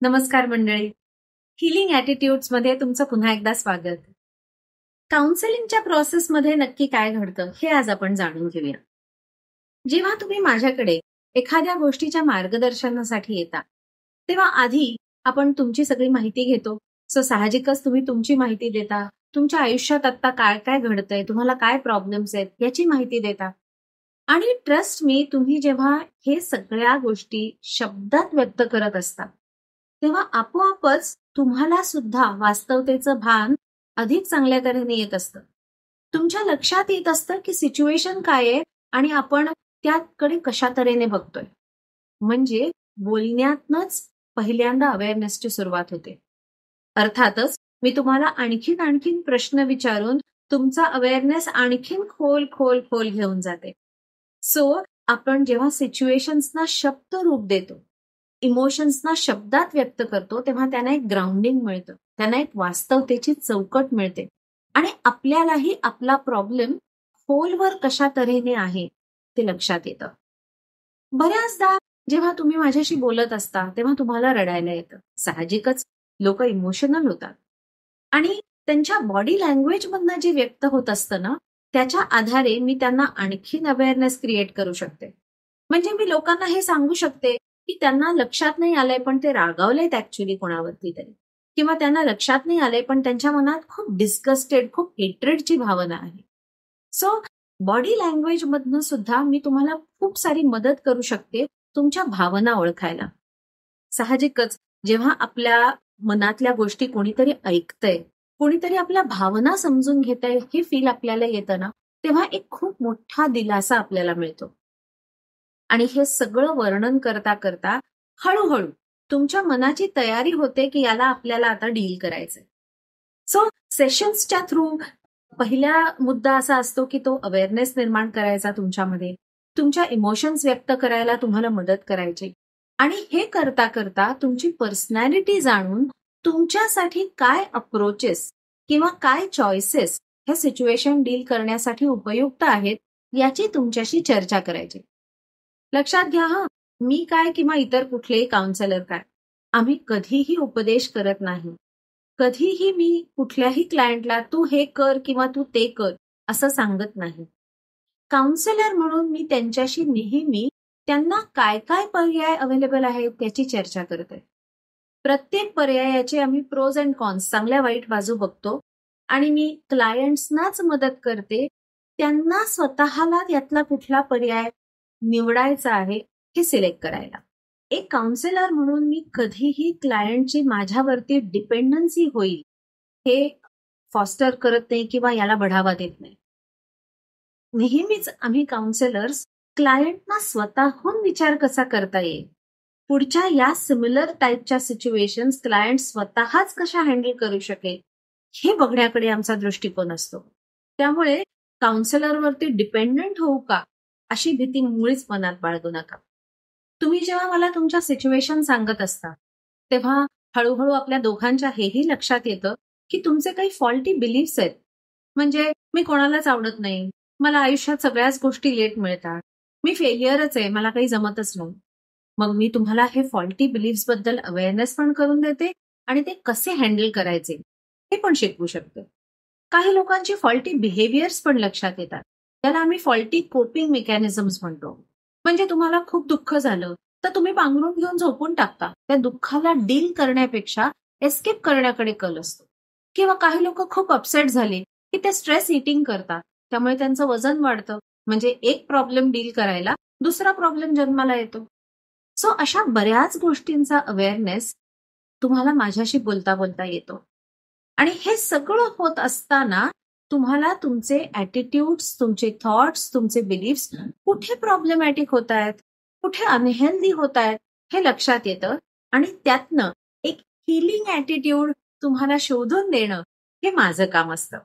नमस्कार मंडळी. हिलिंग ॲटिट्यूड्समध्ये तुमचं पुन्हा एकदा स्वागत. काउन्सिलिंगच्या प्रोसेसमध्ये नक्की काय घडतं हे आज आपण जाणून घेऊया. जेव्हा तुम्ही माझ्याकडे एखाद्या गोष्टीच्या मार्गदर्शनासाठी येता तेव्हा आधी आपण तुमची सगळी माहिती घेतो. साहजिकच तुम्ही तुमची माहिती देता. तुमच्या आयुष्यात आता काय काय घडतंय, तुम्हाला काय प्रॉब्लेम्स आहेत याची माहिती देता. आणि ट्रस्ट मी, तुम्ही जेव्हा हे सगळ्या गोष्टी शब्दात व्यक्त करत असता तेव्हा आपोआपच तुम्हाला सुद्धा वास्तवतेचं भान अधिक चांगल्या तऱ्हेने येत असतं. तुमच्या लक्षात येत असतं की सिच्युएशन काय आहे आणि आपण त्याकडे कशा तऱ्हेने बघतोय. म्हणजे बोलण्यातनच पहिल्यांदा अवेअरनेसची सुरुवात होते. अर्थातच मी तुम्हाला आणखीन प्रश्न विचारून तुमचा अवेअरनेस आणखीन खोल खोल खोल घेऊन जाते. आपण जेव्हा सिच्युएशन्सना शब्द रूप देतो, इमोशन्सना शब्दात व्यक्त करतो, तेव्हा त्यांना एक ग्राउंडिंग मिळतं, त्यांना एक वास्तवतेची चौकट मिळते आणि आपल्यालाही आपला प्रॉब्लेम खोलवर कशा तऱ्हेने आहे ते लक्षात येतं. बऱ्याचदा जेव्हा तुम्ही माझ्याशी बोलत असता तेव्हा तुम्हाला रडायला येतं. साहजिकच लोक इमोशनल होतात आणि त्यांच्या बॉडी लँग्वेज मधनं जे व्यक्त होत असतं ना, त्याच्या आधारे मी त्यांना आणखीन अवेअरनेस क्रिएट करू शकते. म्हणजे मी लोकांना हे सांगू शकते की त्यांना लक्षात नाही आलंय पण ते रागावलेत ऍक्च्युली कोणावरती तरी, किंवा त्यांना लक्षात नाही आलंय पण त्यांच्या मनात खूप डिस्गस्टेड, खूप हेट्रेडची भावना आहे. बॉडी लँग्वेज मधनं सुद्धा मी तुम्हाला खूप सारी मदत करू शकते तुमच्या भावना ओळखायला. साहजिकच जेव्हा आपल्या मनातल्या गोष्टी कोणीतरी ऐकतंय, कोणीतरी आपल्या भावना समजून घेतंय हे फील आपल्याला येतं ना, तेव्हा एक खूप मोठा दिलासा आपल्याला मिळतो. आणि हे सगळं वर्णन करता करता हळूहळू तुमच्या मनाची तयारी होते की याला आपल्याला आता डील करायचंय. सेशन्सच्या थ्रू पहिला मुद्दा असा असतो की तो अवेअरनेस निर्माण करायचा तुमच्यामध्ये, तुमच्या इमोशन्स व्यक्त करायला तुम्हाला मदत करायची. आणि हे करता करता तुमची पर्सनॅलिटी जाणून तुमच्यासाठी काय अप्रोचेस किंवा काय चॉईसेस ह्या सिच्युएशन डील करण्यासाठी उपयुक्त आहेत याची तुमच्याशी चर्चा करायची. लक्षात घ्या मी काय किंवा इतर कुठलेही काउन्सिलर काय, आम्ही कधीही उपदेश करत नाही. कधीही मी कुठल्याही क्लायंटला तू हे कर किंवा तू ते कर असं सांगत नाही. काउन्सिलर म्हणून मी त्यांच्याशी नेहमी त्यांना काय काय पर्याय अवेलेबल आहेत त्याची चर्चा करते. प्रत्येक पर्यायाचे आम्ही प्रोज अँड कॉन्स, चांगल्या वाईट बाजू बघतो आणि मी क्लायंट्सनाच मदत करते त्यांना स्वतःला यातला कुठला पर्याय निवडायचा आहे हे सिलेक्ट करायला. एक काउन्सिलर म्हणून मी कधीही क्लायंटची माझ्यावरती डिपेंडन्सी होईल हे फॉस्टर करत नाही किंवा याला बढावा देत नाही. नेहमीच आम्ही काउन्सिलर्स क्लायंटना स्वतःहून विचार कसा करता येईल, पुढच्या या सिमिलर टाईपच्या सिच्युएशन्स क्लायंट स्वतःच कशा हँडल करू शकेल हे बघण्याकडे आमचा दृष्टिकोन असतो. त्यामुळे काउन्सिलरवरती डिपेंडंट होऊ का अशी भीती मुळीच मनात बाळगू नका. तुम्ही जेव्हा मला तुमच्या सिच्युएशन सांगत असता तेव्हा हळूहळू आपल्या दोघांच्या हेही लक्षात येतं की तुमचे काही फॉल्टी बिलीफ्स आहेत. म्हणजे मी कोणालाच आवडत नाही, मला आयुष्यात सगळ्याच गोष्टी लेट मिळतात, मी फेलियरच आहे, मला काही जमतच नाही. मग मी तुम्हाला हे फॉल्टी बिलीफ्स बद्दल अवेअरनेस पण करून देते आणि ते कसे हँडल करायचे हे पण शिकवू शकते. काही लोकांची फॉल्टी बिहेवियर्स पण लक्षात येतात, त्याला आम्ही फॉल्टी कोपिंग मेकॅनिझम्स म्हणतो. म्हणजे तुम्हाला खूप दुःख झालं तर तुम्ही पांघरून घेऊन झोपून टाकता, त्या दुःखाला डील करण्यापेक्षा एस्केप करण्याकडे कल असतो. किंवा काही लोक खूप अपसेट झाले की ते स्ट्रेस ईटिंग करतात, त्यामुळे त्यांचं वजन वाढतं. म्हणजे एक प्रॉब्लेम डील करायला दुसरा प्रॉब्लेम जन्माला येतो. अशा बऱ्याच गोष्टींचा अवेअरनेस तुम्हाला माझ्याशी बोलता बोलता येतो. आणि हे सगळं होत असताना तुम्हाला तुमचे ॲटिट्यूड्स, तुमचे थॉट्स, तुमचे बिलीफ्स कुठे प्रॉब्लेमॅटिक होत आहेत, कुठे अनहेल्दी होत आहेत हे लक्षात येतं आणि त्यातनं एक हिलिंग ॲटिट्यूड तुम्हाला शोधून देणं हे माझं काम असतं.